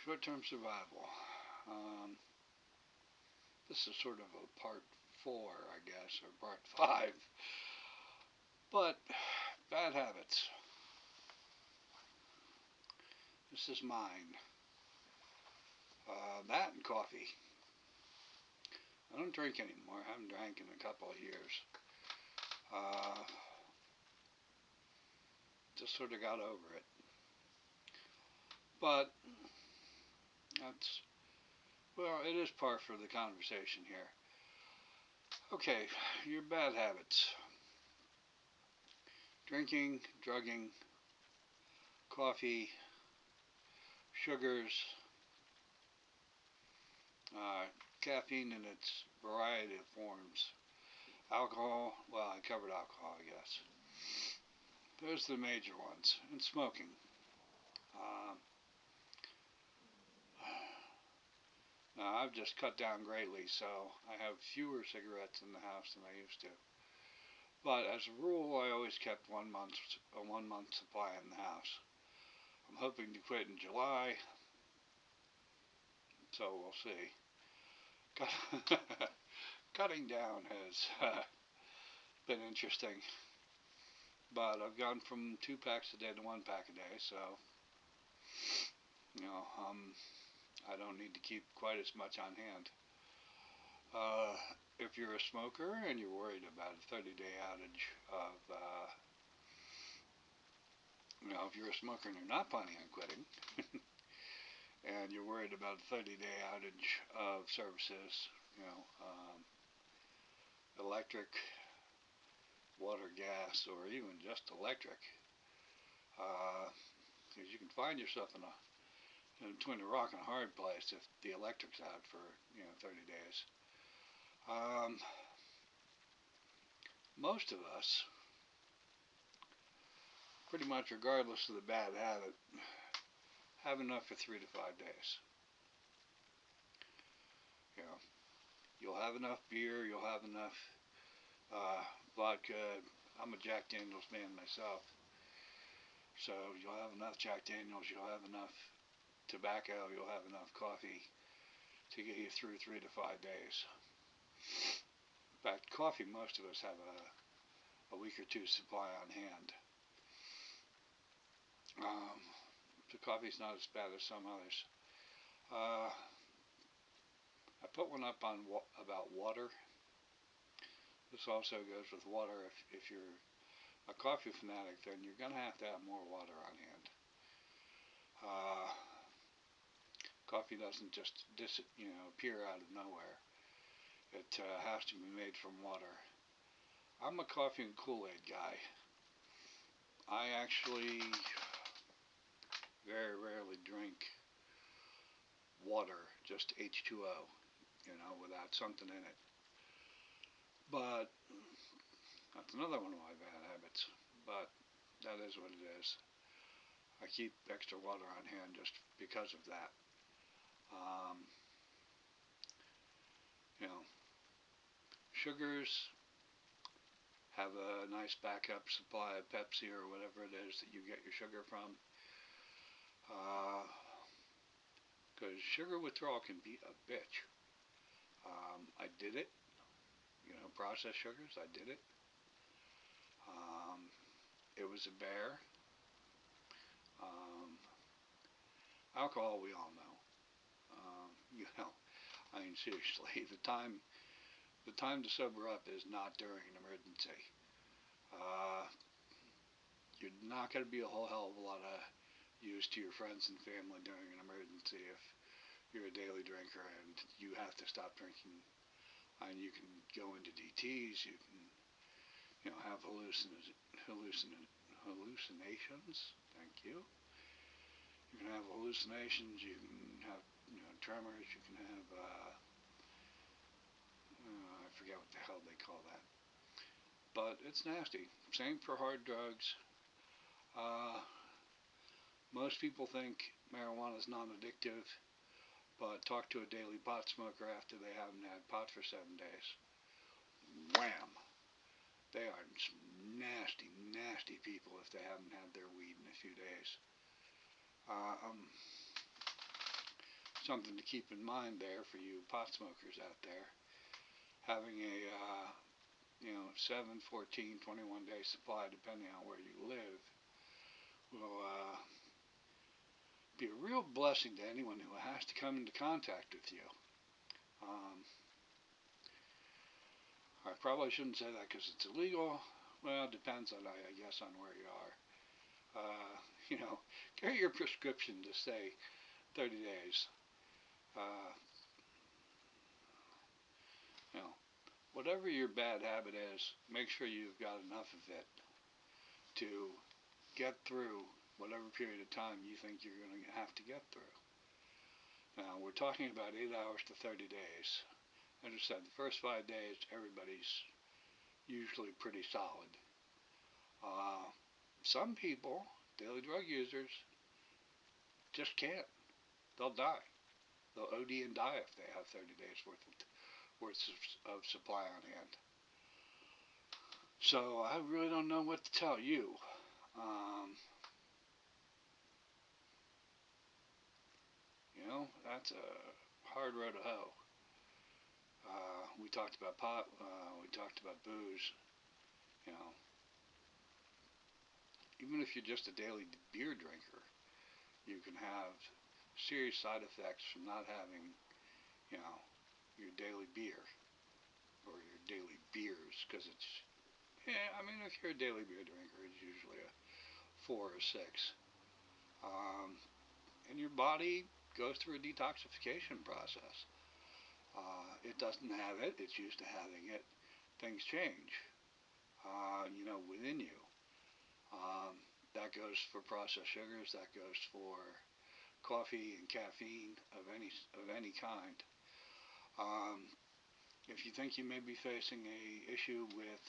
Short-term survival. Um, this is sort of a part four, I guess, or part five. But bad habits. This is mine. That and coffee. I don't drink anymore. I haven't drank in a couple of years. Uh, just sort of got over it. But that's, well, it is par for the conversation here. Okay, your bad habits: drinking, drugging, coffee, sugars, uh, caffeine in its variety of forms, alcohol. Well, I covered alcohol, I guess. Those are the major ones. And smoking. Um, now, I've just cut down greatly, so I have fewer cigarettes in the house than I used to. But as a rule, I always kept a 1 month supply in the house. I'm hoping to quit in July, so we'll see. Cutting down has been interesting, but I've gone from 2 packs a day to 1 pack a day, so you know I don't need to keep quite as much on hand. Uh, if you're a smoker and you're worried about a 30-day outage of, if you're a smoker and you're not planning on quitting, and you're worried about a 30-day outage of services, you know, electric, water, gas, or even just electric, because you can find yourself between a rock and a hard place if the electric's out for 30 days. Um, most of us, pretty much regardless of the bad habit, have enough for 3 to 5 days. You know, you'll have enough beer, you'll have enough vodka. I'm a Jack Daniels man myself, so you'll have enough Jack Daniels, you'll have enough tobacco, you'll have enough coffee to get you through 3 to 5 days. In fact, coffee, most of us have a week or two supply on hand. The coffee's not as bad as some others. Uh, I put one up on about water. This also goes with water. If you're a coffee fanatic, then you're going to have more water on hand. Uh, Coffee doesn't just appear out of nowhere. It has to be made from water. I'm a coffee and Kool-Aid guy. I actually very rarely drink water, just H2O, without something in it. But that's another one of my bad habits. But that is what it is. I keep extra water on hand just because of that. Um, you know, Sugars, have a nice backup supply of Pepsi or whatever it is that you get your sugar from. Because sugar withdrawal can be a bitch. I did it. Processed sugars, I did it. Um, it was a bear. Um, Alcohol, we all know. Um, you know, I mean, seriously, the time to sober up is not during an emergency. Uh, you're not going to be a whole hell of a lot of use to your friends and family during an emergency if you're a daily drinker and you have to stop drinking. And you can go into DTs. You can, have hallucinations. Thank you. You can have hallucinations. You can have, tremors. You can have, I forget what the hell they call that. But it's nasty. Same for hard drugs. Uh, Most people think marijuana is non-addictive, but talk to a daily pot smoker after they haven't had pot for 7 days. Wham! They are nasty, nasty people if they haven't had their weed in a few days. Um, something to keep in mind there for you pot smokers out there. Having a 7, 14, 21 day supply, depending on where you live, will be a real blessing to anyone who has to come into contact with you. I probably shouldn't say that because it's illegal. Well, it depends on, I guess, on where you are. Carry your prescription to stay 30 days. You know, whatever your bad habit is, make sure you've got enough of it to get through whatever period of time you think you're going to have to get through. Now, we're talking about 8 hours to 30 days. As I said, the first 5 days, everybody's usually pretty solid. Some people, daily drug users, just can't. They'll die. They'll OD and die if they have 30 days worth of supply on hand. So I really don't know what to tell you. That's a hard road to hoe. We talked about pot. We talked about booze. Even if you're just a daily beer drinker, you can have serious side effects from not having, your daily beer or your daily beers, because if you're a daily beer drinker, it's usually a 4 or 6. And your body goes through a detoxification process. It doesn't have it. It's used to having it. Things change, within you. That goes for processed sugars. That goes for coffee and caffeine of any kind. If you think you may be facing a issue with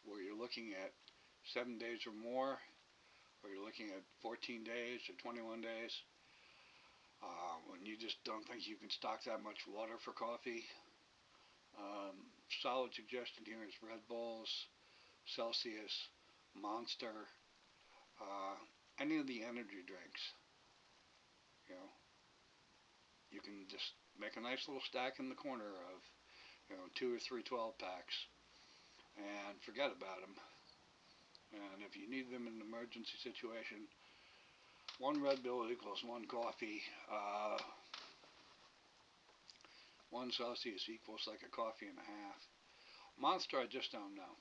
where you're looking at 7 days or more, or you're looking at 14 days or 21 days, when you just don't think you can stock that much water for coffee, solid suggestion here is Red Bulls, Celsius, Monster, any of the energy drinks. You can just make a nice little stack in the corner of 2 or 3 12-packs and forget about them. And if you need them in an emergency situation, 1 Red Bull equals 1 coffee. 1 Celsius equals like a coffee and a half. Monster, I just don't know.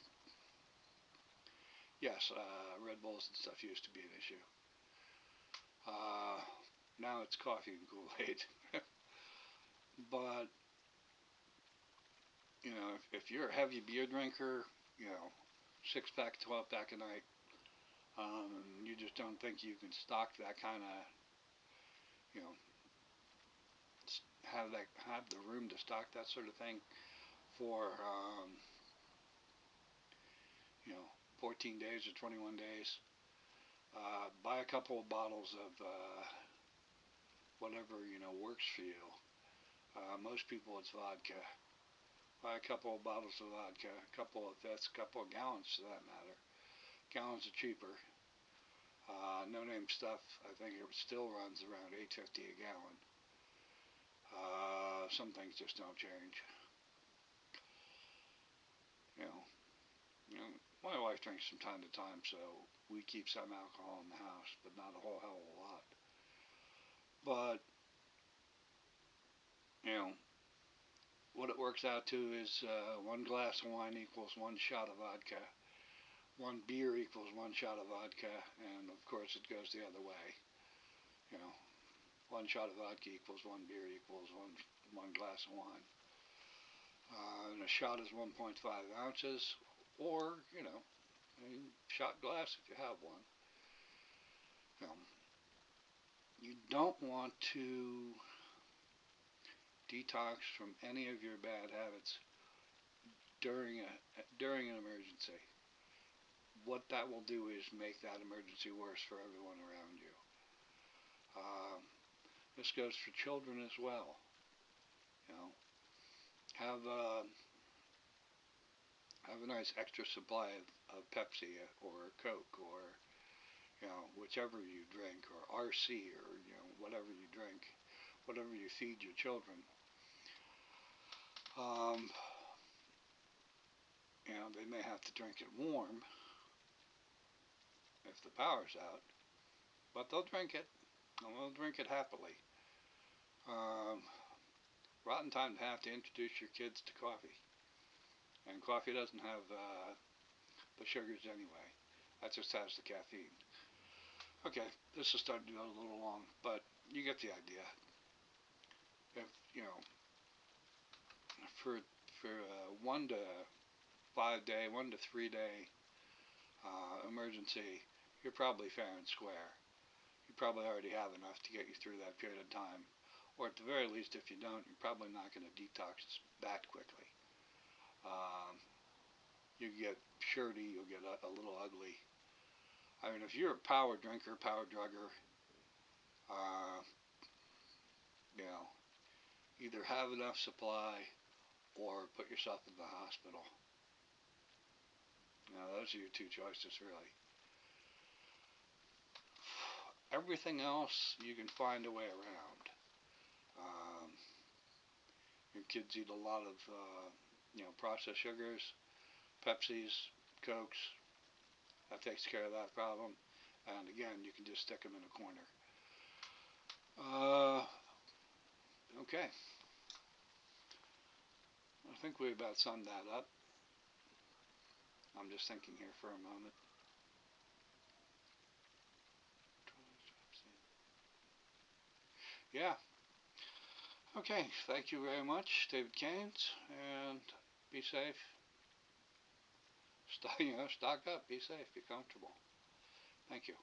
Yes, Red Bulls and stuff used to be an issue. Now it's coffee and Kool-Aid. But, if you're a heavy beer drinker, 6-pack, 12-pack a night, you just don't think you can stock that kind of, have the room to stock that sort of thing for, 14 days or 21 days. Buy a couple of bottles of whatever, works for you. Most people it's vodka. Buy a couple of bottles of vodka, a couple of gallons for that matter. Gallons are cheaper. No-name stuff, I think it still runs around $8.50 a gallon. Some things just don't change. My wife drinks from time to time, so we keep some alcohol in the house, but not a whole hell of a lot. But, what it works out to is 1 glass of wine equals 1 shot of vodka. 1 beer equals 1 shot of vodka, and of course it goes the other way. 1 shot of vodka equals 1 beer equals 1 glass of wine. And a shot is 1.5 ounces, or, a shot glass if you have one. You don't want to detox from any of your bad habits during an emergency. What that will do is make that emergency worse for everyone around you. This goes for children as well. Have a nice extra supply of Pepsi or Coke or whichever you drink, or RC, or whatever you drink, whatever you feed your children. Um, they may have to drink it warm if the power's out, but they'll drink it, and they'll drink it happily. Um, Rotten time to have to introduce your kids to coffee, and coffee doesn't have the sugars anyway. That just has the caffeine. Okay, this is starting to go a little long, but you get the idea. If for 1 to 5 day, 1 to 3 day emergency, you're probably fair and square. You probably already have enough to get you through that period of time. Or at the very least, if you don't, you're probably not going to detox that quickly. Um, you get shirty, you'll get a little ugly. I mean, if you're a power drinker, power drugger, uh, you know, either have enough supply or put yourself in the hospital. Those are your two choices, really. Everything else you can find a way around. Um, your kids eat a lot of, processed sugars, Pepsis, Cokes. That takes care of that problem. And again, you can just stick them in a corner. Okay. I think we about summed that up. I'm just thinking here for a moment. Yeah. Okay. Thank you very much, David Keynes, and be safe. Stock up. Be safe. Be comfortable. Thank you.